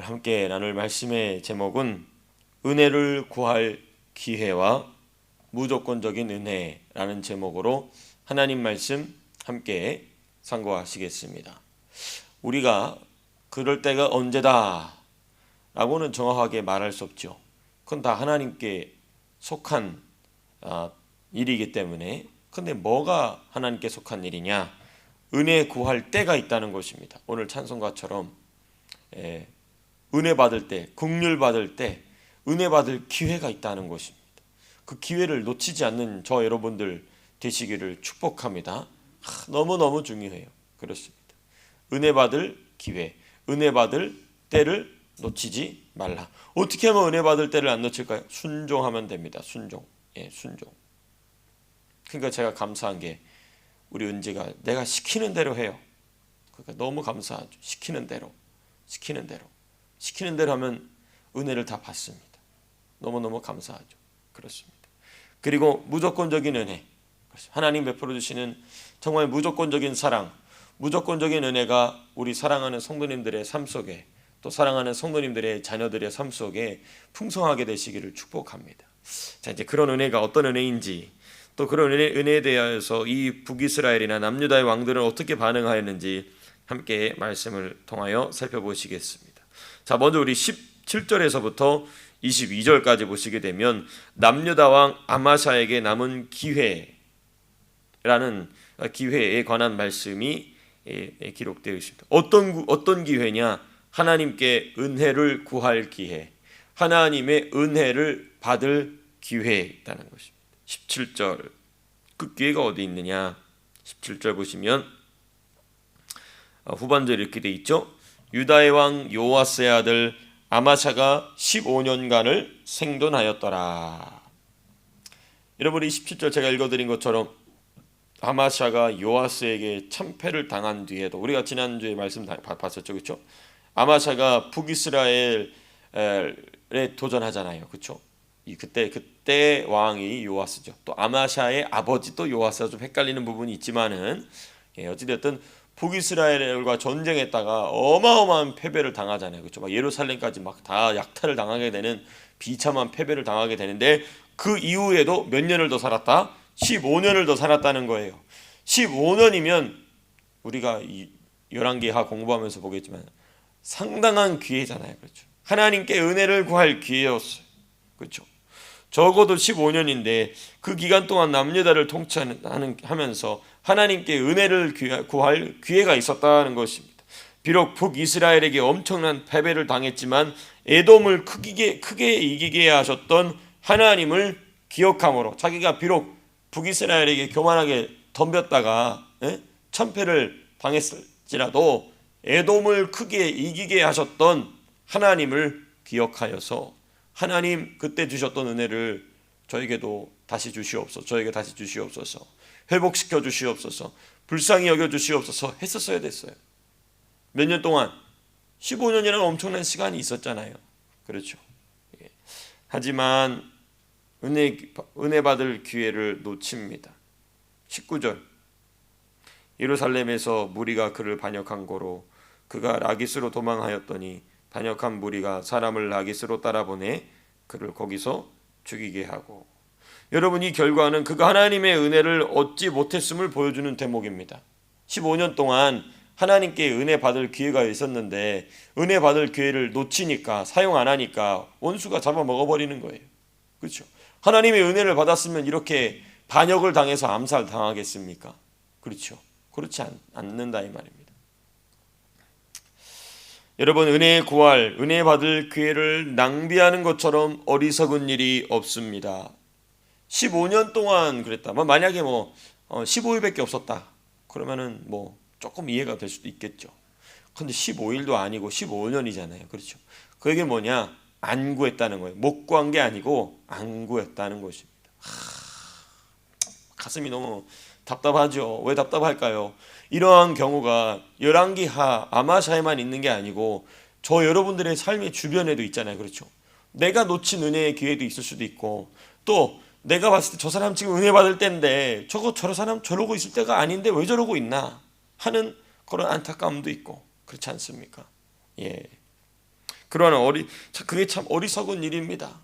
오늘 함께 나눌 말씀의 제목은 은혜를 구할 기회와 무조건적인 은혜라는 제목으로 하나님 말씀 함께 상고하시겠습니다. 우리가 그럴 때가 언제다 라고는 정확하게 말할 수 없죠. 그건 다 하나님께 속한 일이기 때문에. 근데 뭐가 하나님께 속한 일이냐? 은혜 구할 때가 있다는 것입니다. 오늘 찬송가처럼 은혜 받을 때, 긍휼 받을 때 은혜 받을 기회가 있다는 것입니다. 그 기회를 놓치지 않는 저 여러분들 되시기를 축복합니다. 너무너무 중요해요. 그렇습니다. 은혜 받을 기회, 은혜 받을 때를 놓치지 말라. 어떻게 하면 은혜 받을 때를 안 놓칠까요? 순종하면 됩니다. 순종. 순종. 그러니까 제가 감사한 게 우리 은지가 내가 시키는 대로 해요. 그러니까 너무 감사하죠. 시키는 대로 하면 은혜를 다 받습니다. 너무너무 감사하죠. 그렇습니다. 그리고 무조건적인 은혜, 하나님 베풀어 주시는 정말 무조건적인 사랑, 무조건적인 은혜가 우리 사랑하는 성도님들의 삶 속에, 또 사랑하는 성도님들의 자녀들의 삶 속에 풍성하게 되시기를 축복합니다. 자, 이제 그런 은혜가 어떤 은혜인지, 또 그런 은혜에 대하여서 이 북이스라엘이나 남유다의 왕들은 어떻게 반응하였는지 함께 말씀을 통하여 살펴보시겠습니다. 자, 먼저 우리 17절에서부터 22절까지 보시게 되면 남유다 왕 아마샤에게 남은 기회에 관한 말씀이 기록되어 있습니다. 어떤 기회냐? 하나님께 은혜를 구할 기회, 하나님의 은혜를 받을 기회에 있다는 것입니다. 17절, 그 기회가 어디 있느냐? 17절 보시면 후반절에 이렇게 돼 있죠. 유다의 왕 요아스의 아들 아마샤가 15년간을 생존하였더라. 여러분이 17절 제가 읽어드린 것처럼 아마샤가 요아스에게 참패를 당한 뒤에도, 우리가 지난주에 말씀 봤었죠, 그렇죠? 아마샤가 북이스라엘에 도전하잖아요, 그렇죠? 그때 왕이 요아스죠. 또 아마샤의 아버지도 요아스가 좀 헷갈리는 부분이 있지만은 어찌됐든 북이스라엘과 전쟁했다가 어마어마한 패배를 당하잖아요, 그렇죠? 막 예루살렘까지 막 다 약탈을 당하게 되는 비참한 패배를 당하게 되는데, 그 이후에도 몇 년을 더 살았다? 15년을 더 살았다는 거예요. 15년이면 우리가 이 열왕기하 공부하면서 보겠지만 상당한 기회잖아요, 그렇죠? 하나님께 은혜를 구할 기회였어요, 그렇죠? 적어도 15년인데 그 기간 동안 남유다를 통치하면서 하나님께 은혜를 구할 기회가 있었다는 것입니다. 비록 북이스라엘에게 엄청난 패배를 당했지만 에돔을 크게 이기게 하셨던 하나님을 기억함으로, 자기가 비록 북이스라엘에게 교만하게 덤볐다가 참패를 당했을지라도 에돔을 크게 이기게 하셨던 하나님을 기억하여서 하나님 그때 주셨던 은혜를 저에게도 다시 주시옵소서, 저에게 다시 주시옵소서, 회복시켜 주시옵소서, 불쌍히 여겨 주시옵소서 했었어야 됐어요. 몇 년 동안 15년이라는 엄청난 시간이 있었잖아요, 그렇죠? 하지만 은혜 받을 기회를 놓칩니다. 19절, 예루살렘에서 무리가 그를 반역한 고로 그가 라기스로 도망하였더니 반역한 무리가 사람을 라기스로 따라보내 그를 거기서 죽이게 하고. 여러분, 이 결과는 그가 하나님의 은혜를 얻지 못했음을 보여주는 대목입니다. 15년 동안 하나님께 은혜 받을 기회가 있었는데 은혜 받을 기회를 놓치니까, 사용 안 하니까 원수가 잡아먹어버리는 거예요, 그렇죠? 하나님의 은혜를 받았으면 이렇게 반역을 당해서 암살 당하겠습니까? 그렇죠? 그렇지 않는다 이 말입니다. 여러분, 은혜 구할, 은혜 받을 기회를 낭비하는 것처럼 어리석은 일이 없습니다. 15년 동안 그랬다. 만약에 15일밖에 없었다. 그러면은 조금 이해가 될 수도 있겠죠. 근데 15일도 아니고 15년이잖아요. 그렇죠? 그 얘기는 뭐냐? 안 구했다는 거예요. 못 구한 게 아니고 안 구했다는 것입니다. 가슴이 너무 답답하죠. 왜 답답할까요? 이러한 경우가 열왕기하 아마샤에만 있는 게 아니고 저 여러분들의 삶의 주변에도 있잖아요, 그렇죠? 내가 놓친 은혜의 기회도 있을 수도 있고, 또 내가 봤을 때 저 사람 지금 은혜 받을 때인데 저 사람 저러고 있을 때가 아닌데 왜 저러고 있나 하는 그런 안타까움도 있고, 그렇지 않습니까? 그러나 그게 참 어리석은 일입니다.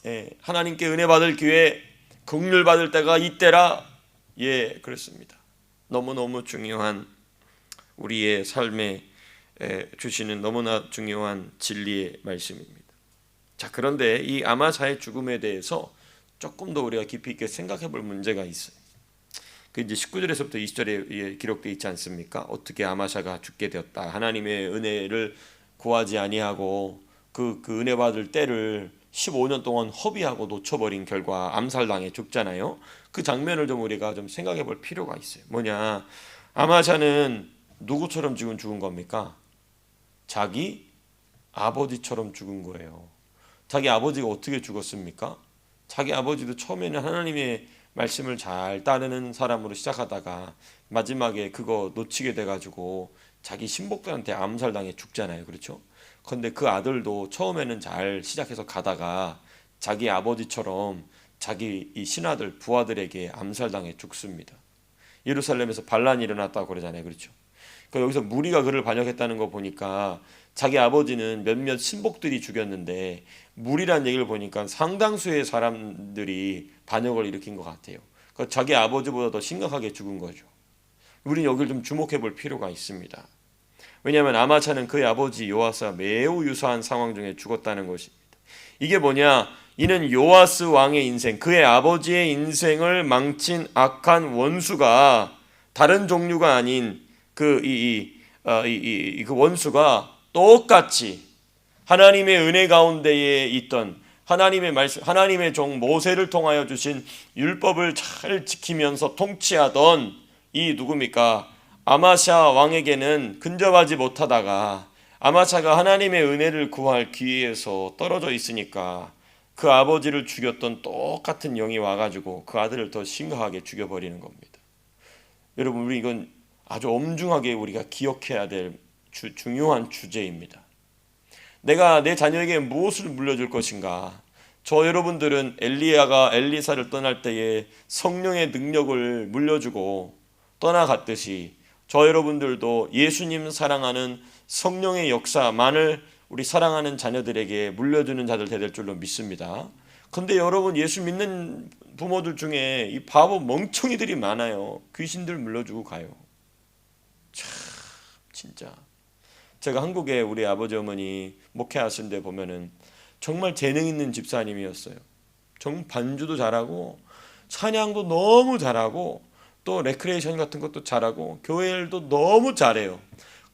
예, 하나님께 은혜 받을 기회, 긍휼 받을 때가 이때라. 예, 그렇습니다. 너무너무 중요한 우리의 삶에 주시는 너무나 중요한 진리의 말씀입니다. 자, 그런데 이 아마사의 죽음에 대해서 조금 더 우리가 깊이 있게 생각해 볼 문제가 있어요. 그 이제 19절에서부터 20절에 기록되어 있지 않습니까? 어떻게 아마샤가 죽게 되었다. 하나님의 은혜를 구하지 아니하고 그 은혜 받을 때를 15년 동안 허비하고 놓쳐버린 결과 암살당해 죽잖아요. 그 장면을 좀 우리가 좀 생각해 볼 필요가 있어요. 뭐냐? 아마샤는 누구처럼 죽은 겁니까? 자기 아버지처럼 죽은 거예요. 자기 아버지가 어떻게 죽었습니까? 자기 아버지도 처음에는 하나님의 말씀을 잘 따르는 사람으로 시작하다가 마지막에 그거 놓치게 돼가지고 자기 신복들한테 암살당해 죽잖아요. 그렇죠? 그런데 그 아들도 처음에는 잘 시작해서 가다가 자기 아버지처럼 자기 이 신하들 부하들에게 암살당해 죽습니다. 예루살렘에서 반란이 일어났다고 그러잖아요. 그렇죠? 그러니까 여기서 무리가 그를 반역했다는 거 보니까 자기 아버지는 몇몇 신복들이 죽였는데 무리란 얘기를 보니까 상당수의 사람들이 반역을 일으킨 것 같아요. 그러니까 자기 아버지보다 더 심각하게 죽은 거죠. 우리는 여기를 좀 주목해 볼 필요가 있습니다. 왜냐하면 아마샤는 그의 아버지 요아스와 매우 유사한 상황 중에 죽었다는 것입니다. 이게 뭐냐? 이는 요아스 왕의 인생, 그의 아버지의 인생을 망친 악한 원수가 다른 종류가 아닌 그 원수가 똑같이 하나님의 은혜 가운데에 있던 하나님의 말씀, 하나님의 종 모세를 통하여 주신 율법을 잘 지키면서 통치하던 이 누굽니까? 아마샤 왕에게는 근접하지 못하다가 아마샤가 하나님의 은혜를 구할 기회에서 떨어져 있으니까 그 아버지를 죽였던 똑같은 영이 와가지고 그 아들을 더 심각하게 죽여버리는 겁니다. 여러분, 우리 이건 아주 엄중하게 우리가 기억해야 될 중요한 주제입니다. 내가 내 자녀에게 무엇을 물려줄 것인가? 저 여러분들은 엘리야가 엘리사를 떠날 때에 성령의 능력을 물려주고 떠나갔듯이 저 여러분들도 예수님 사랑하는 성령의 역사만을 우리 사랑하는 자녀들에게 물려주는 자들 되될 줄로 믿습니다. 근데 여러분, 예수 믿는 부모들 중에 이 바보 멍청이들이 많아요. 귀신들 물려주고 가요. 참 진짜 제가 한국에 우리 아버지 어머니 목회하신 데 보면은 정말 재능 있는 집사님이었어요. 정말 반주도 잘하고 찬양도 너무 잘하고 또 레크레이션 같은 것도 잘하고 교회 일도 너무 잘해요.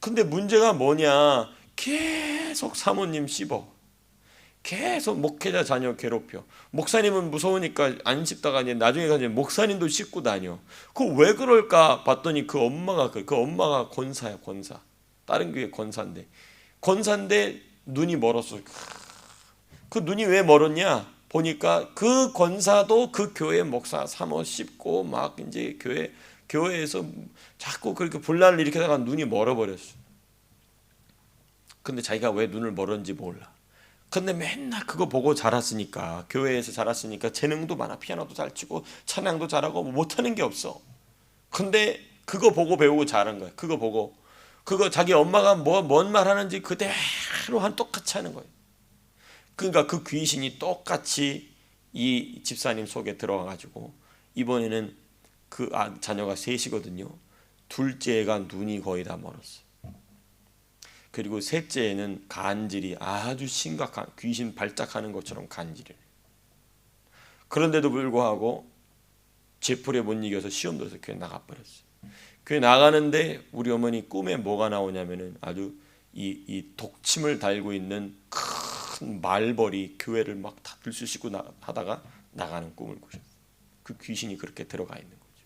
근데 문제가 뭐냐? 계속 사모님 씹어. 계속 목회자 자녀 괴롭혀. 목사님은 무서우니까 안 씹다가 나중에 가서 목사님도 씹고 다녀. 그거 왜 그럴까 봤더니 그 엄마가 권사야, 권사. 다른 교회 권사인데 눈이 멀었어. 그 눈이 왜 멀었냐? 보니까 그 권사도 그 교회 목사 사모 씹고 막 이제 교회에서 자꾸 그렇게 분란을 일으키다가 눈이 멀어버렸어. 근데 자기가 왜 눈을 멀었는지 몰라. 근데 맨날 그거 보고 자랐으니까, 교회에서 자랐으니까 재능도 많아. 피아노도 잘 치고 찬양도 잘하고 뭐 못하는 게 없어. 근데 그거 보고 배우고 자란 거야. 그거 자기 엄마가 뭔 말 하는지 그대로 똑같이 하는 거예요. 그러니까 그 귀신이 똑같이 이 집사님 속에 들어와가지고 이번에는 그 자녀가 셋이거든요. 둘째가 눈이 거의 다 멀었어요. 그리고 셋째에는 간질이 아주 심각한, 귀신 발작하는 것처럼 간질을. 그런데도 불구하고 제풀에 못 이겨서 시험 들어서 교회 나가버렸어요. 교회 나가는데 우리 어머니 꿈에 뭐가 나오냐면은 아주 이 독침을 달고 있는 큰 말벌이 교회를 막 다 들쑤시고 하다가 나가는 꿈을 꾸셨어요. 그 귀신이 그렇게 들어가 있는 거죠.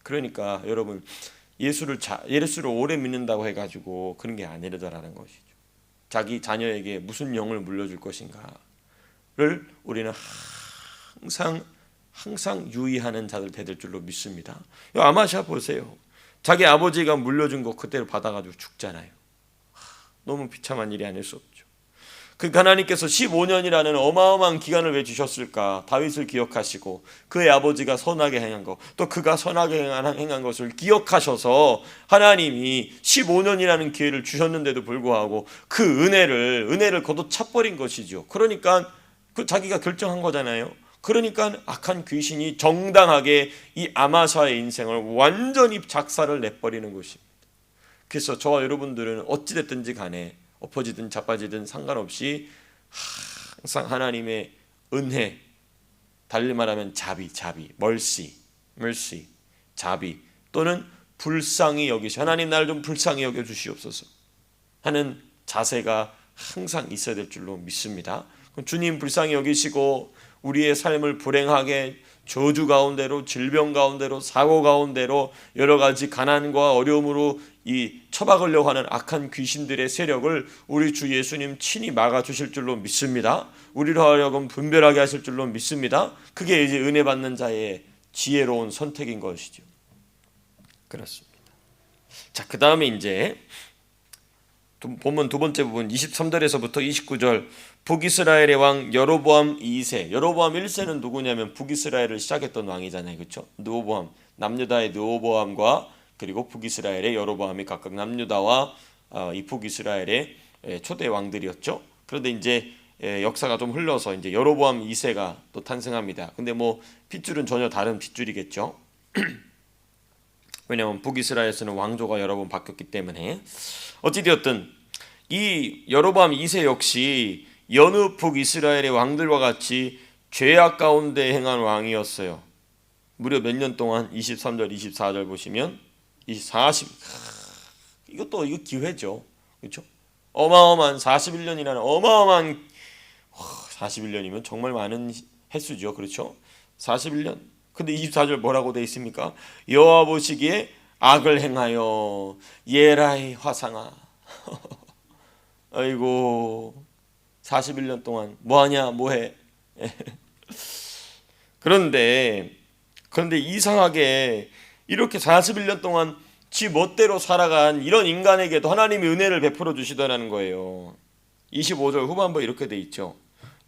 그러니까 여러분, 예수를 오래 믿는다고 해가지고 그런 게 아니라는 것이죠. 자기 자녀에게 무슨 영을 물려줄 것인가를 우리는 항상 유의하는 자들 되될 줄로 믿습니다. 아마샤 보세요. 자기 아버지가 물려준 거 그대로 받아가지고 죽잖아요. 너무 비참한 일이 아닐 수 없죠. 그 하나님께서 15년이라는 어마어마한 기간을 왜 주셨을까? 다윗을 기억하시고 그의 아버지가 선하게 행한 것, 또 그가 선하게 행한 것을 기억하셔서 하나님이 15년이라는 기회를 주셨는데도 불구하고 그 은혜를 걷어차버린 것이죠. 그러니까 그 자기가 결정한 거잖아요. 그러니까 악한 귀신이 정당하게 이 아마샤의 인생을 완전히 작사를 내버리는 것입니다. 그래서 저와 여러분들은 어찌됐든지 간에 엎어지든 자빠지든 상관없이 항상 하나님의 은혜, 달리 말하면 자비, mercy, 자비, 또는 불쌍히 여기시, 하나님 나를 좀 불쌍히 여겨 주시옵소서 하는 자세가 항상 있어야 될 줄로 믿습니다. 주님 불쌍히 여기시고 우리의 삶을 불행하게 저주 가운데로, 질병 가운데로, 사고 가운데로, 여러 가지 가난과 어려움으로 이 처박으려고 하는 악한 귀신들의 세력을 우리 주 예수님 친히 막아주실 줄로 믿습니다. 우리로 하여금 분별하게 하실 줄로 믿습니다. 그게 이제 은혜 받는 자의 지혜로운 선택인 것이죠. 그렇습니다. 자, 그 다음에 이제 본문 두 번째 부분 23절에서부터 29절, 북이스라엘의 왕 여로보암 2세. 여로보암 1세는 누구냐면 북이스라엘을 시작했던 왕이잖아요. 그렇죠? 느호보암, 남유다의 느호보암과 그리고 북이스라엘의 여로보암이 각각 남유다와 이 북이스라엘의 초대 왕들이었죠. 그런데 이제 역사가 좀 흘러서 이제 여로보암 2세가 또 탄생합니다. 근데 뭐 핏줄은 전혀 다른 핏줄이겠죠. 왜냐하면 북이스라엘에서는 왕조가 여러 번 바뀌었기 때문에. 어찌되었든 이 여로보암 2세 역시 여느 북이스라엘의 왕들과 같이 죄악 가운데 행한 왕이었어요. 무려 몇 년 동안 23절 24절 보시면 40 이거 기회죠. 그렇죠? 어마어마한 41년이라는 어마어마한 41년이면 정말 많은 횟수죠. 그렇죠? 41년. 근데 24절 뭐라고 되어 있습니까? 여호와 보시기에 악을 행하여 예라의 화상아. 아이고 41년 동안 뭐하냐 뭐해. 그런데 이상하게 이렇게 41년 동안 지 멋대로 살아간 이런 인간에게도 하나님이 은혜를 베풀어 주시더라는 거예요. 25절 후반부에 이렇게 돼 있죠.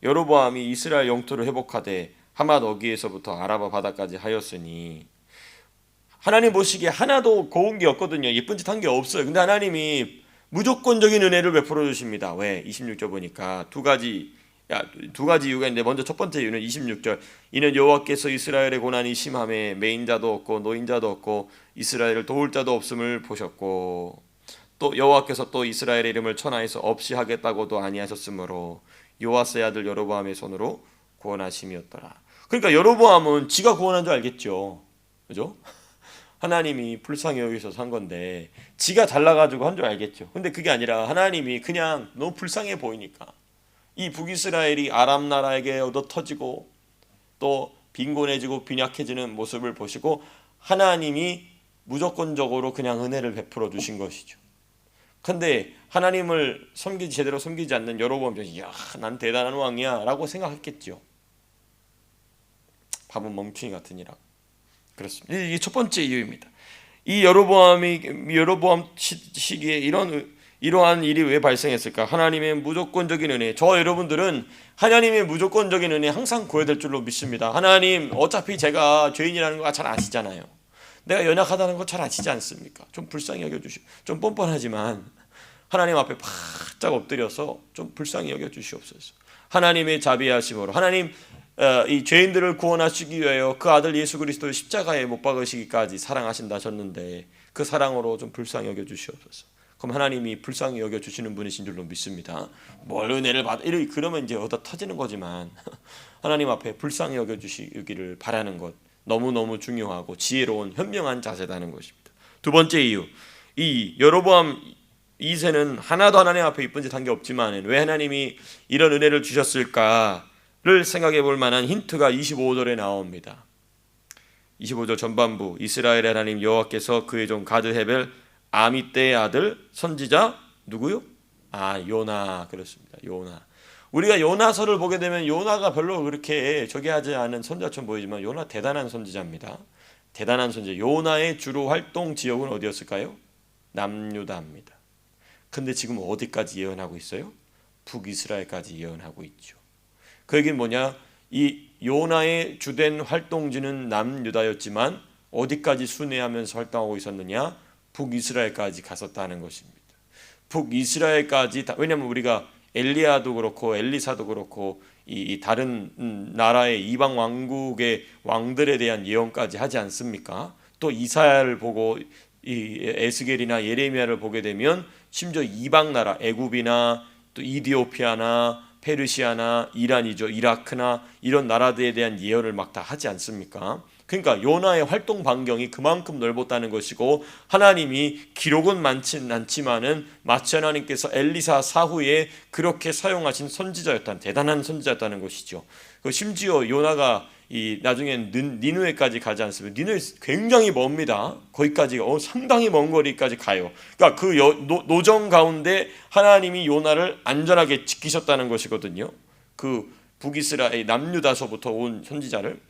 여로보암이 이스라엘 영토를 회복하되 하맛 어귀에서부터 아라바 바다까지 하였으니, 하나님 보시기에 하나도 고운 게 없거든요. 예쁜 짓 한 게 없어요. 근데 하나님이 무조건적인 은혜를 베풀어 주십니다. 왜? 26절 보니까 두 가지 이유가 있는데, 먼저 첫 번째 이유는 26절, 이는 여호와께서 이스라엘의 고난이 심함에 메인자도 없고 노인자도 없고 이스라엘을 도울 자도 없음을 보셨고, 또 여호와께서 또 이스라엘의 이름을 천하에서 없이 하겠다고도 아니하셨으므로 요아스의 아들 여로보암의 손으로 구원하심이었더라. 그러니까 여로보암은 지가 구원한 줄 알겠죠. 그죠? 하나님이 불쌍히 여기셔서 한 건데 지가 잘나가지고 한 줄 알겠죠. 근데 그게 아니라 하나님이 그냥 너무 불쌍해 보이니까 이 북이스라엘이 아람 나라에게 얻어터지고 또 빈곤해지고 빈약해지는 모습을 보시고 하나님이 무조건적으로 그냥 은혜를 베풀어 주신 것이죠. 근데 하나님을 제대로 섬기지 않는 여로보암이 난 대단한 왕이야 라고 생각했겠죠. 바보 멍충이 같으니라. 그렇습니다. 이게 첫 번째 이유입니다. 이 여로보암 시기에 이러한 일이 왜 발생했을까? 하나님의 무조건적인 은혜. 저 여러분들은 하나님의 무조건적인 은혜 항상 구해야 될 줄로 믿습니다. 하나님, 어차피 제가 죄인이라는 거 잘 아시잖아요. 내가 연약하다는 거 잘 아시지 않습니까? 좀 불쌍히 여겨주시오. 좀 뻔뻔하지만 하나님 앞에 바짝 엎드려서 좀 불쌍히 여겨주시옵소서. 하나님의 자비하심으로 하나님 이 죄인들을 구원하시기 위하여 그 아들 예수 그리스도를 십자가에 못 박으시기까지 사랑하신다 하셨는데 그 사랑으로 좀 불쌍히 여겨주시옵소서. 그럼 하나님이 불쌍히 여겨주시는 분이신 줄로 믿습니다. 뭘 은혜를 그러면 이제 얻어 터지는 거지만 하나님 앞에 불쌍히 여겨주시기를 바라는 것 너무너무 중요하고 지혜로운 현명한 자세라는 것입니다. 두 번째 이유, 이 여로보암 2세는 하나도 하나님 앞에 이쁜 짓 한 게 없지만 왜 하나님이 이런 은혜를 주셨을까를 생각해 볼 만한 힌트가 25절에 나옵니다. 25절 전반부, 이스라엘의 하나님 여호와께서 그의 종 가드 헤벨 아미떼의 아들 선지자 누구요? 요나. 그렇습니다. 요나. 우리가 요나서를 보게 되면 요나가 별로 그렇게 저기 하지 않은 선지자처럼 보이지만 요나 대단한 선지자입니다. 대단한 선지자. 요나의 주로 활동 지역은 어디였을까요? 남유다입니다. 근데 지금 어디까지 예언하고 있어요? 북이스라엘까지 예언하고 있죠. 그 얘기는 뭐냐? 이 요나의 주된 활동지는 남유다였지만 어디까지 순회하면서 활동하고 있었느냐? 북이스라엘까지 갔었다는 것입니다. 북이스라엘까지 왜냐하면 우리가 엘리야도 그렇고 엘리사도 그렇고 이 다른 나라의 이방 왕국의 왕들에 대한 예언까지 하지 않습니까? 또 이사야를 보고 이 에스겔이나 예레미야를 보게 되면 심지어 이방 나라 애굽이나 또 이디오피아나 페르시아나 이란이죠, 이라크나 이런 나라들에 대한 예언을 막 다 하지 않습니까? 그러니까 요나의 활동 반경이 그만큼 넓었다는 것이고, 하나님이 기록은 많지는 않지만은 마치 하나님께서 엘리사 사후에 그렇게 사용하신 선지자였다는, 대단한 선지자였다는 것이죠. 심지어 요나가 이 나중엔 니느웨까지 가지 않습니까? 니느웨 굉장히 멉니다. 거기까지 상당히 먼 거리까지 가요. 그러니까 그 노정 가운데 하나님이 요나를 안전하게 지키셨다는 것이거든요. 그 북이스라엘 남유다서부터 온 선지자를,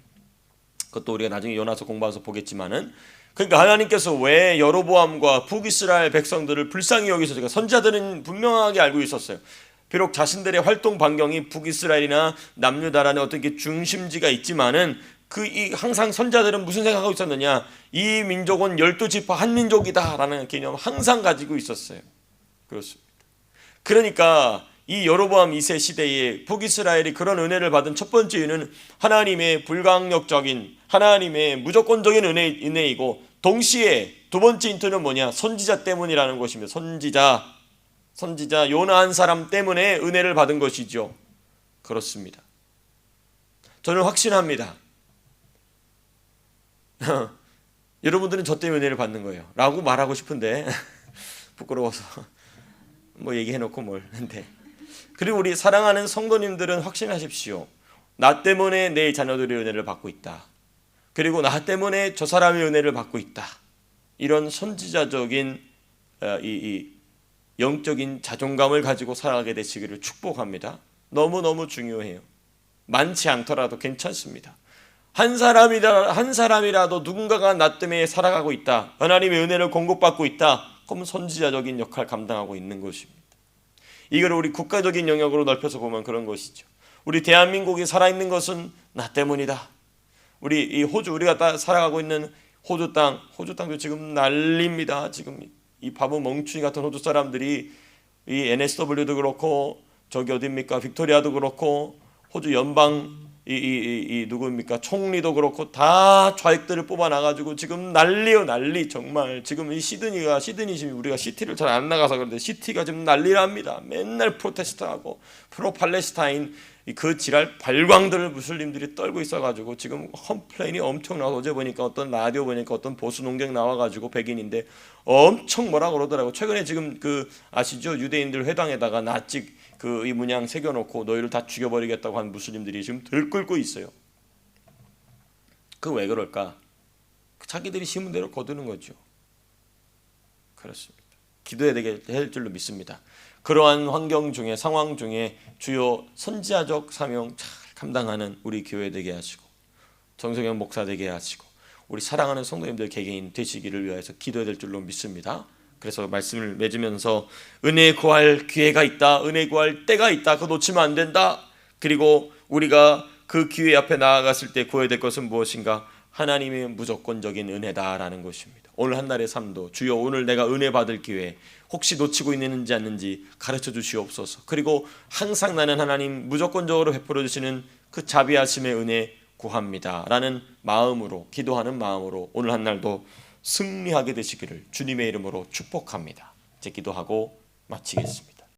그것도 우리가 나중에 요나서 공부해서 보겠지만은, 그러니까 하나님께서 왜 여로보암과 북이스라엘 백성들을 불쌍히 여기서, 선지자들은 분명하게 알고 있었어요. 비록 자신들의 활동 반경이 북이스라엘이나 남유다라는 어떤 게 중심지가 있지만은 항상 선자들은 무슨 생각하고 있었느냐? 이 민족은 12지파 한 민족이다라는 개념을 항상 가지고 있었어요. 그렇습니다. 그러니까 이 여로보암 2세 시대에 북이스라엘이 그런 은혜를 받은 첫 번째 이유는 하나님의 불강력적인, 하나님의 무조건적인 은혜이고, 동시에 두 번째 힌트는 뭐냐? 선지자 때문이라는 것입니다. 선지자 요나 한 사람 때문에 은혜를 받은 것이죠. 그렇습니다. 저는 확신합니다. 여러분들은 저 때문에 은혜를 받는 거예요 라고 말하고 싶은데 부끄러워서 뭐 얘기해놓고 뭘 한데, 그리고 우리 사랑하는 성도님들은 확신하십시오. 나 때문에 내 자녀들이 은혜를 받고 있다. 그리고 나 때문에 저 사람이 은혜를 받고 있다. 이런 선지자적인 영적인 자존감을 가지고 살아가게 되시기를 축복합니다. 너무너무 중요해요. 많지 않더라도 괜찮습니다. 한 사람이라도 누군가가 나 때문에 살아가고 있다, 하나님의 은혜를 공급받고 있다, 그럼 선지자적인 역할 감당하고 있는 것입니다. 이걸 우리 국가적인 영역으로 넓혀서 보면 그런 것이죠. 우리 대한민국이 살아있는 것은 나 때문이다. 우리 이 호주, 우리가 살아가고 있는 호주 땅도 지금 난립니다. 지금 이 바보 멍충이 같은 호주 사람들이 이 NSW도 그렇고 저기 어딥니까 빅토리아도 그렇고 호주 연방 누구입니까 총리도 그렇고 다 좌익들을 뽑아놔가지고 지금 난리요, 난리. 정말 지금 이 시드니 지금 우리가 시티를 잘 안 나가서 그런데 시티가 지금 난리랍니다. 맨날 프로테스트하고 프로 팔레스타인 그 지랄 발광들을 무슬림들이 떨고 있어가지고 지금 컴플레인이 엄청나고, 어제 보니까 어떤 라디오 보니까 어떤 보수 농객 나와가지고 백인인데 엄청 뭐라 그러더라고. 최근에 지금 아시죠? 유대인들 회당에다가 나찍 이 문양 새겨놓고 너희를 다 죽여버리겠다고 한 무슬림들이 지금 들끓고 있어요. 그 왜 그럴까? 자기들이 심은 대로 거두는 거죠. 그렇습니다. 기도해야 되게 할 줄로 믿습니다. 그러한 환경 중에, 상황 중에 주요 선지자적 사명 잘 감당하는 우리 교회 되게 하시고, 정성현 목사 되게 하시고, 우리 사랑하는 성도님들 개개인 되시기를 위해서 기도해야 될 줄로 믿습니다. 그래서 말씀을 맺으면서 은혜 구할 기회가 있다, 은혜 구할 때가 있다, 그거 놓치면 안 된다. 그리고 우리가 그 기회 앞에 나아갔을 때 구해야 될 것은 무엇인가? 하나님의 무조건적인 은혜다라는 것입니다. 오늘 한날의 삶도 주여 오늘 내가 은혜 받을 기회 혹시 놓치고 있는지 않는지 가르쳐 주시옵소서. 그리고 항상 나는 하나님 무조건적으로 베풀어 주시는 그 자비하심의 은혜 구합니다 라는 마음으로, 기도하는 마음으로 오늘 한날도 승리하게 되시기를 주님의 이름으로 축복합니다. 이제 기도하고 마치겠습니다.